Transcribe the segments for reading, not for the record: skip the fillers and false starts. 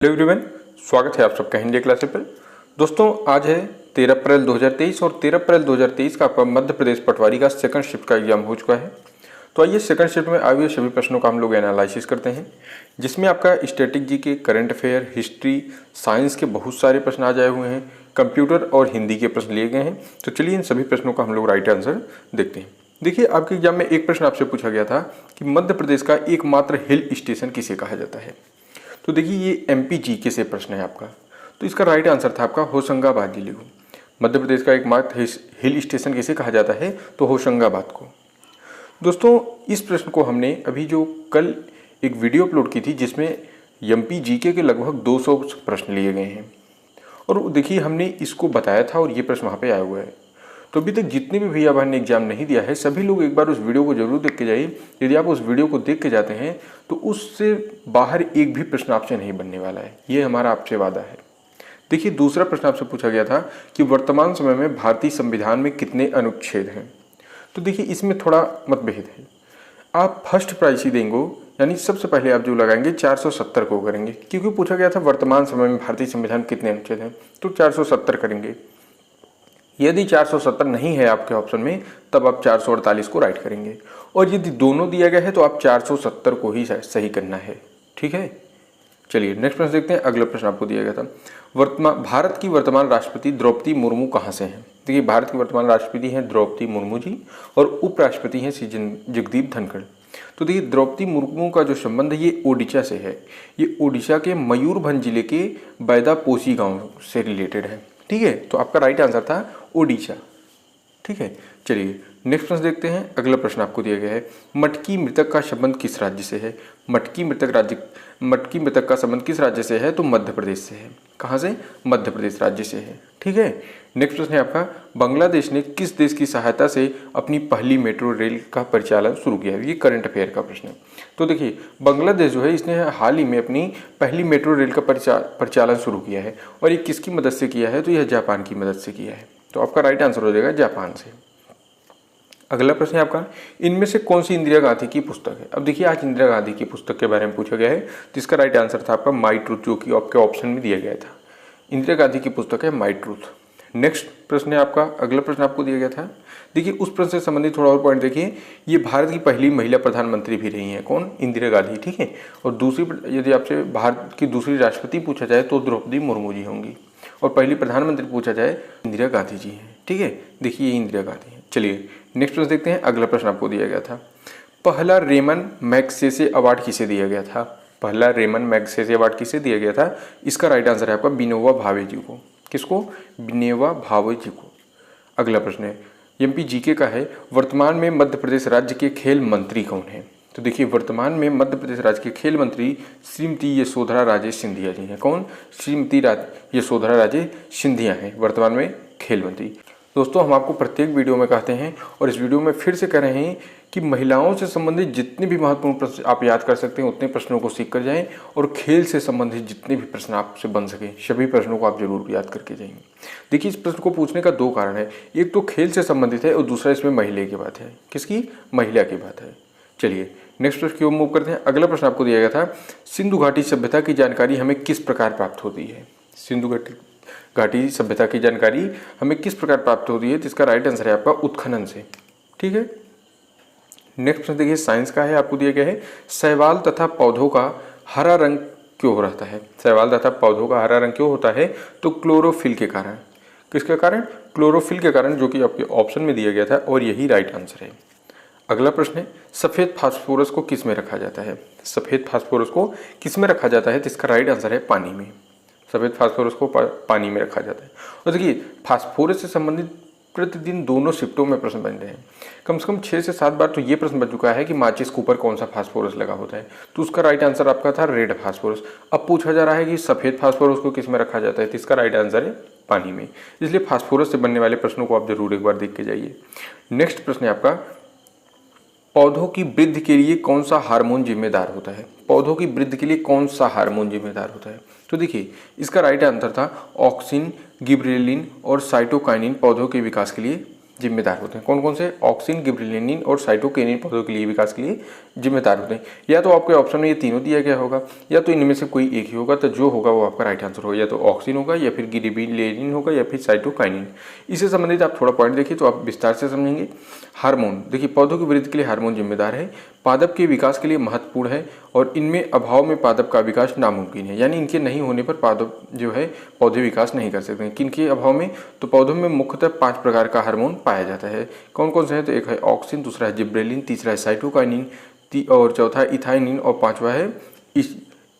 Hello everyone, स्वागत है आप सबका हिंदी क्लास पर। दोस्तों आज है 13 अप्रैल 2023 और 13 अप्रैल 2023 का आपका मध्य प्रदेश पटवारी का सेकंड शिफ्ट का एग्जाम हो चुका है। तो आइए सेकंड शिफ्ट में आए हुए सभी प्रश्नों का हम लोग एनालिसिस करते हैं, जिसमें आपका स्टैटिक जी के, करंट अफेयर, हिस्ट्री, साइंस के बहुत सारे प्रश्न आ जाए हुए हैं, कंप्यूटर और हिंदी के प्रश्न लिए गए हैं। तो चलिए इन सभी प्रश्नों का हम लोग राइट आंसर देखते हैं। देखिए, आपके एग्जाम में एक प्रश्न आपसे पूछा गया था कि मध्य प्रदेश का एकमात्र हिल स्टेशन किसे कहा जाता है। तो देखिए, ये एमपी जीके से प्रश्न है आपका। तो इसका राइट आंसर था आपका होशंगाबाद जिले को। मध्य प्रदेश का एकमात्र हिल स्टेशन किसे कहा जाता है, तो होशंगाबाद को। दोस्तों इस प्रश्न को हमने अभी जो कल एक वीडियो अपलोड की थी, जिसमें एमपी जीके के लगभग 200 प्रश्न लिए गए हैं, और देखिए हमने इसको बताया था और ये प्रश्न वहाँ पे आया हुआ है। तो अभी तक जितने भी भैया बहन ने एग्जाम नहीं दिया है, सभी लोग एक बार उस वीडियो को जरूर देख के जाइए। यदि आप उस वीडियो को देख के जाते हैं तो उससे बाहर एक भी प्रश्न आपसे नहीं बनने वाला है, ये हमारा आपसे वादा है। देखिए, दूसरा प्रश्न आपसे पूछा गया था कि वर्तमान समय में भारतीय संविधान में कितने अनुच्छेद हैं। तो देखिए, इसमें थोड़ा मतभेद है। आप फर्स्ट प्राइस ही देंगे, यानी सबसे पहले आप जो लगाएंगे 470 को करेंगे, क्योंकि पूछा गया था वर्तमान समय में भारतीय संविधान कितने अनुच्छेद हैं, तो 470 करेंगे। यदि 470 नहीं है आपके ऑप्शन में, तब आप 448 को राइट करेंगे, और यदि दोनों दिया गया है तो आप 470 को ही सही करना है। ठीक है, चलिए नेक्स्ट प्रश्न देखते हैं। अगला प्रश्न आपको दिया गया था, भारत की वर्तमान राष्ट्रपति द्रौपदी मुर्मू कहाँ से हैं। देखिए, भारत की वर्तमान राष्ट्रपति हैं द्रौपदी मुर्मू जी, और उपराष्ट्रपति हैं श्री जगदीप धनखड़। तो देखिए, द्रौपदी मुर्मू का जो संबंध है ये ओडिशा से है। ये ओडिशा के मयूरभंज जिले के बैदापोसी गांव से रिलेटेड है। ठीक है, तो आपका राइट आंसर था ओडिशा। ठीक है, चलिए नेक्स्ट प्रश्न देखते हैं। अगला प्रश्न आपको दिया गया है, मटकी मृतक का संबंध किस राज्य से है। मटकी मृतक का संबंध किस राज्य से है, तो मध्य प्रदेश से है। कहाँ से, मध्य प्रदेश राज्य से है। ठीक है, नेक्स्ट प्रश्न है आपका, बांग्लादेश ने किस देश की सहायता से अपनी पहली मेट्रो रेल का परिचालन शुरू किया है। ये करंट अफेयर का प्रश्न है। तो देखिए, बांग्लादेश जो है इसने हाल ही में अपनी पहली मेट्रो रेल का परिचालन शुरू किया है, और ये किसकी मदद से किया है, तो यह जापान की मदद से किया है। तो आपका राइट आंसर हो जाएगा जापान से। अगला प्रश्न है आपका, इनमें से कौन सी इंदिरा गांधी की पुस्तक है। अब देखिए, आज इंदिरा गांधी की पुस्तक के बारे में पूछा गया है, तो इसका राइट आंसर था आपका माई ट्रूथ, जो कि आपके ऑप्शन में दिया गया था। इंदिरा गांधी की पुस्तक है माई ट्रूथ। नेक्स्ट प्रश्न है आपका, अगला प्रश्न आपको दिया गया था। देखिए, उस प्रश्न से संबंधित थोड़ा और पॉइंट देखिए, ये भारत की पहली महिला प्रधानमंत्री भी रही हैं। कौन, इंदिरा गांधी। ठीक है, और दूसरी, यदि आपसे भारत की दूसरी राष्ट्रपति पूछा जाए तो द्रौपदी मुर्मू जी होंगी, और पहली प्रधानमंत्री पूछा जाए इंदिरा गांधी जी हैं। ठीक है, देखिए ये इंदिरा गांधी है। चलिए नेक्स्ट प्रश्न देखते हैं। अगला प्रश्न आपको दिया गया था, पहला रेमन मैग्सेसे अवार्ड किसे दिया गया था। पहला रेमन मैग्सेसे अवार्ड किसे दिया गया था, इसका राइट आंसर है आपका विनोबा भावे जी को। किसको, विनोबा भावे जी को। अगला प्रश्न है, एमपी जीके का है, वर्तमान में मध्य प्रदेश राज्य के खेल मंत्री कौन है। तो देखिए, वर्तमान में मध्य प्रदेश राज्य के खेल मंत्री श्रीमती यशोधरा राजे सिंधिया जी हैं। कौन, श्रीमती यशोधरा राजे सिंधिया हैं वर्तमान में खेल मंत्री। दोस्तों, हम आपको प्रत्येक वीडियो में कहते हैं, और इस वीडियो में फिर से कह रहे हैं कि महिलाओं से संबंधित जितने भी महत्वपूर्ण प्रश्न आप याद कर सकते हैं, उतने प्रश्नों को सीख कर जाएं, और खेल से संबंधित जितने भी प्रश्न आपसे बन सके, सभी प्रश्नों को आप जरूर याद करके जाएंगे। देखिए, इस प्रश्न को पूछने का दो कारण है, एक तो खेल से संबंधित है, और दूसरा इसमें महिला की बात है। किसकी, महिला की बात है। चलिए नेक्स्ट प्रश्न की ओर मूव करते हैं। अगला प्रश्न आपको दिया गया था, सिंधु घाटी सभ्यता की जानकारी हमें किस प्रकार प्राप्त होती है। सिंधु घाटी सभ्यता की जानकारी हमें किस प्रकार प्राप्त होती है, तो इसका राइट आंसर है आपका उत्खनन से। ठीक है, नेक्स्ट प्रश्न देखिए, साइंस का है। आपको दिया गया है, शैवाल तथा पौधों का हरा रंग क्यों रहता है। शैवाल तथा पौधों का हरा रंग क्यों होता है, तो क्लोरोफिल के कारण। किसके कारण, क्लोरोफिल के कारण, जो कि आपके ऑप्शन में दिया गया था, और यही राइट आंसर है। अगला प्रश्न है, सफेद फास्फोरस को किस में रखा जाता है। सफेद फास्फोरस को किस में रखा जाता है, तो इसका राइट आंसर है पानी में। सफेद फास्फोरस को पानी में रखा जाता है। और देखिए, फास्फोरस से संबंधित प्रतिदिन दोनों शिफ्टों में प्रश्न बन रहे हैं। कम से कम 6 से 7 बार तो ये प्रश्न बन चुका है कि माचिस के ऊपर कौन सा फास्फोरस लगा होता है, तो उसका राइट आंसर आपका था रेड फास्फोरस। अब पूछा जा रहा है कि सफेद फास्फोरस को किस में रखा जाता है, तो इसका राइट आंसर है पानी में। इसलिए फास्फोरस से बनने वाले प्रश्नों को आप जरूर एक बार देख के जाइए। नेक्स्ट प्रश्न है आपका, पौधों की वृद्धि के लिए कौन सा हार्मोन जिम्मेदार होता है। पौधों की वृद्धि के लिए कौन सा हार्मोन जिम्मेदार होता है, तो देखिए इसका राइट आंसर था ऑक्सिन, गिबरेलिन और साइटोकाइनिन पौधों के विकास के लिए जिम्मेदार होते हैं। कौन कौन से? ऑक्सिन, गिबरेलिन और साइटोकिनिन पौधों के लिए विकास के लिए जिम्मेदार होते हैं। या तो आपके ऑप्शन में ये तीनों दिया गया होगा या तो इनमें से कोई एक ही होगा, तो जो होगा वो आपका राइट आंसर होगा। या तो ऑक्सिन होगा या फिर गिबरेलिन होगा या फिर साइटोकाइनिन। इससे संबंधित आप थोड़ा पॉइंट देखिए तो आप विस्तार से समझेंगे। हार्मोन, देखिए पौधों की वृद्धि के लिए हार्मोन जिम्मेदार है, पादप के विकास के लिए महत्वपूर्ण है और इनमें अभाव में पादप का विकास नामुमकिन है। यानी इनके नहीं होने पर पादप जो है पौधे विकास नहीं कर सकते हैं। किनके अभाव में? तो पौधों में मुख्यतः 5 प्रकार का हार्मोन पाया जाता है। कौन कौन से हैं? तो एक है ऑक्सिन, दूसरा है जिब्रेलिन, तीसरा है साइटोकाइनिन और चौथा है इथाइनिन और पांचवा है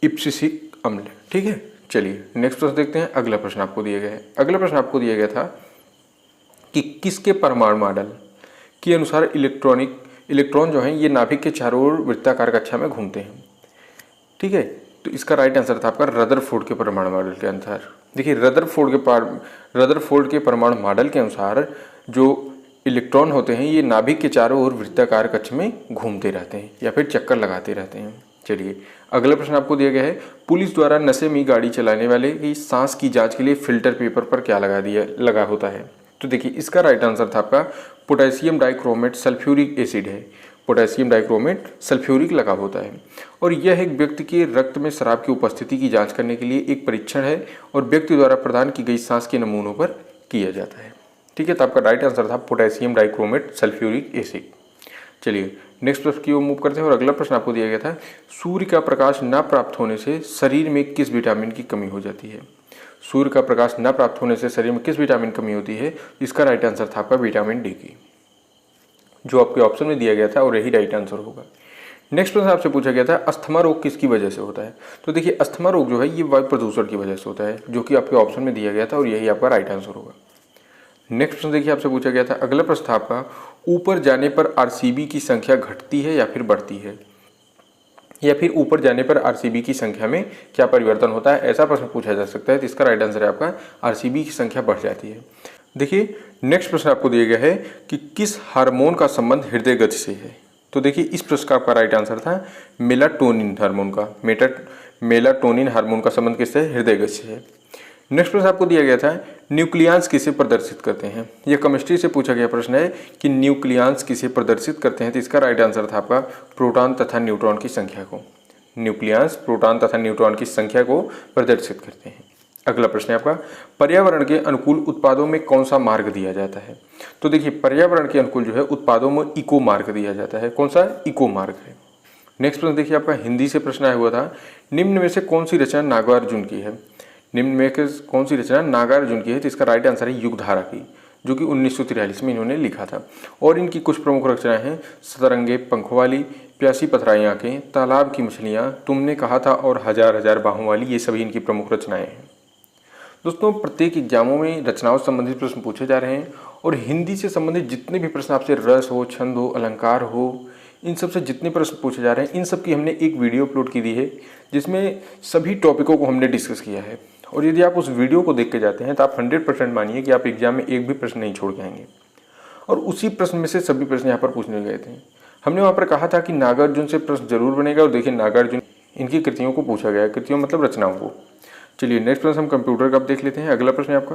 इब्सिसिक अम्ल। ठीक है, चलिए नेक्स्ट प्रश्न देखते हैं। अगला प्रश्न आपको दिया गया है। अगला प्रश्न आपको दिया गया था कि किसके परमाणु मॉडल के अनुसार इलेक्ट्रॉन जो हैं ये नाभिक के चारों ओर वृत्ताकार कक्षा में घूमते हैं। ठीक है, तो इसका राइट आंसर था आपका रदरफोर्ड के परमाणु मॉडल के अनुसार। देखिए रदरफोर्ड के परमाणु मॉडल के अनुसार जो इलेक्ट्रॉन होते हैं ये नाभिक के चारों ओर वृत्ताकार कक्ष में घूमते रहते हैं या फिर चक्कर लगाते रहते हैं। चलिए अगला प्रश्न आपको दिया गया है, पुलिस द्वारा नशे में गाड़ी चलाने वाले की सांस की जांच के लिए फिल्टर पेपर पर क्या लगा होता है? तो देखिए इसका राइट आंसर था आपका पोटेशियम डाइक्रोमेट सल्फ्यूरिक एसिड है। पोटेशियम डाइक्रोमेट सल्फ्यूरिक लगा होता है और यह एक व्यक्ति के रक्त में शराब की उपस्थिति की जांच करने के लिए एक परीक्षण है और व्यक्ति द्वारा प्रदान की गई सांस के नमूनों पर किया जाता है। ठीक है, तो आपका राइट आंसर था पोटेशियम डाइक्रोमेट सल्फ्यूरिक एसिड। चलिए नेक्स्ट प्रश्न की ओर मूव करते हैं और अगला प्रश्न आपको दिया गया था, सूर्य का प्रकाश न प्राप्त होने से शरीर में किस विटामिन की कमी हो जाती है? सूर्य का प्रकाश न प्राप्त होने से शरीर में किस विटामिन की कमी होती है? इसका राइट आंसर था आपका विटामिन डी की, जो आपके ऑप्शन में दिया गया था और यही राइट आंसर होगा। नेक्स्ट प्रश्न आपसे पूछा गया था, अस्थमा रोग किसकी वजह से होता है? तो देखिए अस्थमा रोग जो है ये वायु प्रदूषण की वजह से होता है, जो कि आपके ऑप्शन में दिया गया था और यही आपका राइट आंसर होगा। नेक्स्ट प्रश्न देखिए आपसे पूछा गया था, अगला प्रश्न था आपका, ऊपर जाने पर आरसीबी की संख्या घटती है या फिर बढ़ती है? या फिर ऊपर जाने पर आरसीबी की संख्या में क्या परिवर्तन होता है? ऐसा प्रश्न पूछा जा सकता है। तो इसका राइट आंसर है आपका आरसीबी की संख्या बढ़ जाती है। देखिए नेक्स्ट प्रश्न आपको दिया गया है कि किस हार्मोन का संबंध हृदय गति से है? तो देखिए इस प्रश्न का आपका राइट आंसर था मेलाटोनिन हार्मोन का। मेलाटोनिन हार्मोन का संबंध किससे? हृदय गति से है। नेक्स्ट प्रश्न आपको दिया गया था, न्यूक्लियस किसे प्रदर्शित करते हैं? यह केमिस्ट्री से पूछा गया प्रश्न है कि न्यूक्लियस किसे प्रदर्शित करते हैं? तो इसका राइट आंसर था आपका प्रोटॉन तथा न्यूट्रॉन की संख्या को। न्यूक्लियस प्रोटॉन तथा न्यूट्रॉन की संख्या को प्रदर्शित करते हैं। अगला प्रश्न है आपका, पर्यावरण के अनुकूल उत्पादों में कौन सा मार्ग दिया जाता है? तो देखिए पर्यावरण के अनुकूल जो है उत्पादों में इको मार्ग दिया जाता है। कौन सा? इको मार्ग है। नेक्स्ट प्रश्न देखिए आपका हिंदी से प्रश्न आया हुआ था, निम्न में से कौन सी रचना नागार्जुन की है? निम्न में कौन सी रचना नागार्जुन की है? तो इसका राइट आंसर है युगधारा की, जो कि 1943 में इन्होंने लिखा था। और इनकी कुछ प्रमुख रचनाएं हैं, सतरंगे पंखों वाली, प्यासी पथराई आंखें, तालाब की मछलियाँ, तुमने कहा था और हजार हजार बाहों वाली, ये सभी इनकी प्रमुख रचनाएं हैं। दोस्तों प्रत्येक एग्जामों में रचनाओं से संबंधित प्रश्न पूछे जा रहे हैं और हिंदी से संबंधित जितने भी प्रश्न आपसे रस हो, छंद हो, अलंकार हो, इन सब से जितने प्रश्न पूछे जा रहे हैं इन सब की हमने एक वीडियो अपलोड की दी है जिसमें सभी टॉपिकों को हमने डिस्कस किया है। और यदि आप उस वीडियो को देख के जाते हैं तो आप 100% मानिए कि आप एग्जाम में एक भी प्रश्न नहीं छोड़ के आएंगे। और उसी प्रश्न में से सभी प्रश्न यहाँ पर पूछने गए थे। हमने वहाँ पर कहा था कि नागार्जुन से प्रश्न जरूर बनेगा और देखिए नागार्जुन इनकी कृतियों को पूछा गया है, कृतियों मतलब रचनाओं को। चलिए नेक्स्ट प्रश्न हम कंप्यूटर का अब देख लेते हैं। अगला प्रश्न है आपका,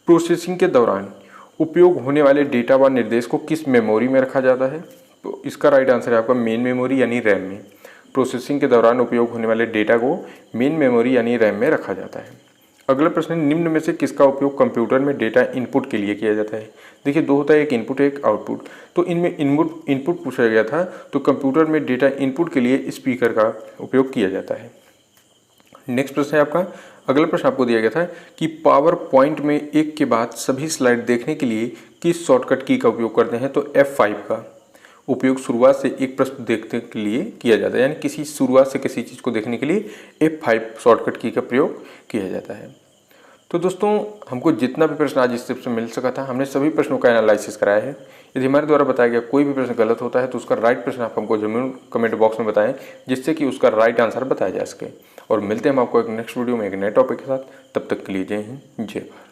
प्रोसेसिंग के दौरान उपयोग होने वाले डेटा व निर्देश को किस मेमोरी में रखा जाता है? तो इसका राइट आंसर है आपका मेन मेमोरी यानी रैम में। प्रोसेसिंग के दौरान उपयोग होने वाले डेटा को मेन मेमोरी यानी रैम में रखा जाता है। अगला प्रश्न, निम्न में से किसका उपयोग कंप्यूटर में डेटा इनपुट के लिए किया जाता है? देखिए दो होता है, एक इनपुट एक आउटपुट। तो इनमें इनपुट पूछा गया था, तो कंप्यूटर में डेटा इनपुट के लिए स्पीकर का उपयोग किया जाता है। नेक्स्ट प्रश्न है आपका, अगला प्रश्न आपको दिया गया था कि पावर पॉइंट में एक के बाद सभी स्लाइड देखने के लिए किस शॉर्टकट की का उपयोग करते हैं? तो F5 का उपयोग शुरुआत से एक प्रश्न देखने के लिए किया जाता है, यानी किसी शुरुआत से किसी चीज़ को देखने के लिए F5 शॉर्टकट की का प्रयोग किया जाता है। तो दोस्तों हमको जितना भी प्रश्न आज इस टिप से मिल सका था हमने सभी प्रश्नों का एनालिसिस कराया है। यदि हमारे द्वारा बताया गया कोई भी प्रश्न गलत होता है तो उसका राइट प्रश्न आप हमको जरूर कमेंट बॉक्स में बताएं, जिससे कि उसका राइट आंसर बताया जा सके। और मिलते हैं हम आपको एक नेक्स्ट वीडियो में एक नए टॉपिक के साथ। तब तक के लिए जय हिंद, जय भारत।